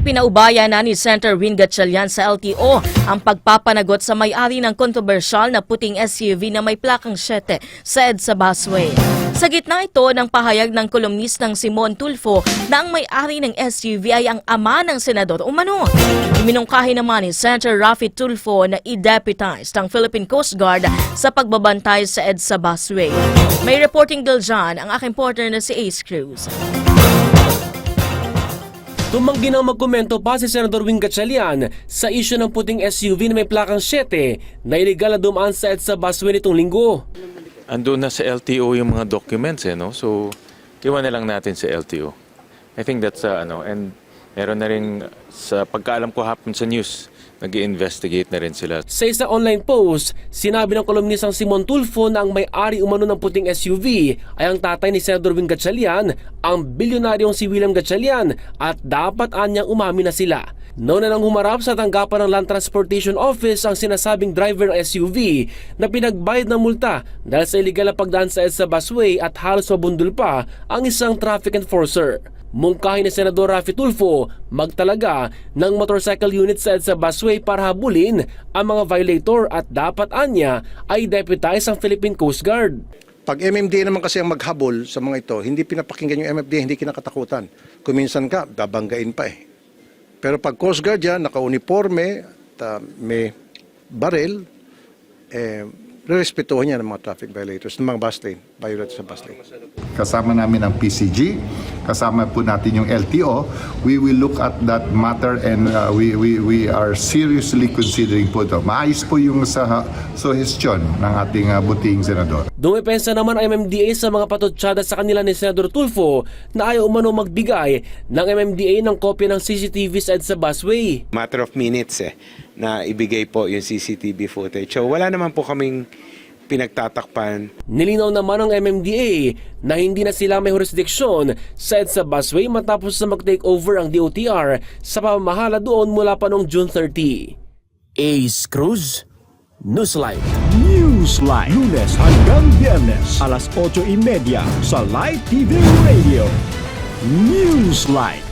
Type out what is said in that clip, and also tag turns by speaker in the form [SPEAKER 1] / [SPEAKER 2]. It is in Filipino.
[SPEAKER 1] Ipinaubaya na ni Senator Win Gatchalian sa LTO ang pagpapanagot sa may-ari ng kontrobersyal na puting SUV na may plakang 7 sa EDSA busway. Sa gitna ito ng pahayag ng kolumnistang Simon Tulfo na ang may-ari ng SUV ay ang ama ng senador umano. Iminungkahi naman ni Senator Raffy Tulfo na i-deputize ng Philippine Coast Guard sa pagbabantay sa EDSA busway. May reporting deal dyan ang aking partner na si Ace Cruz.
[SPEAKER 2] Tumanggi nang magkomento pa si Senador Win Gatchalian sa isyu ng puting SUV na may plakang 7 na iligal na dumaan sa EDSA busway nitong linggo.
[SPEAKER 3] Andun na sa LTO yung mga documents no? So iwan na lang natin sa LTO. I think that's and meron na rin sa pagkaalam ko hapon sa news, nag-i-investigate na rin sila.
[SPEAKER 2] Sa isang online post, sinabi ng kolumnistang Simon Tulfo na ang may-ari umano ng puting SUV ay ang tatay ni Senador Win Gatchalian, ang bilyonaryong si William Gatchalian, at dapat anyang umamin na sila. Noon na nang humarap sa tanggapan ng Land Transportation Office ang sinasabing driver ng SUV na pinagbayad ng multa dahil sa iligal na pagdaan sa EDSA busway at halos mabundol pa ang isang traffic enforcer. Mungkahi ni Senador Raffy Tulfo magtalaga ng motorcycle unit sa EDSA busway para habulin ang mga violator at dapat anya ay deputize ang Philippine Coast Guard.
[SPEAKER 4] Pag MMDA naman kasi ang maghabol sa mga ito, hindi pinapakinggan yung MMDA, hindi kinakatakutan. Kuminsan ka, babanggain pa eh. Pero pag Coast Guard yan, naka-uniforme, may baril, respetuhan niya ng mga traffic violators, ng mga bus lane, violators sa bus lane.
[SPEAKER 5] Kasama namin ang PCG, kasama po natin yung LTO. We will look at that matter and we are seriously considering po ito. Maayos po yung suggestion ng ating buting senador.
[SPEAKER 2] Dumepensa naman ang MMDA sa mga patutsyada sa kanila ni Senador Tulfo na ayaw umano magbigay ng MMDA ng kopya ng CCTV sa EDSA busway.
[SPEAKER 6] Matter of minutes na ibigay po yung CCTV footage. So wala naman po kaming pinagtatakpan.
[SPEAKER 2] Nilinaw naman ng MMDA na hindi na sila may jurisdiksyon sa EDSA busway matapos na mag-take over ang DOTR sa pamamahala doon mula pa noong June 30.
[SPEAKER 7] Ace Cruz, Newsline.
[SPEAKER 8] Newsline. Lunes hanggang Biyernes, alas 8:30 sa Light TV Radio. Newsline.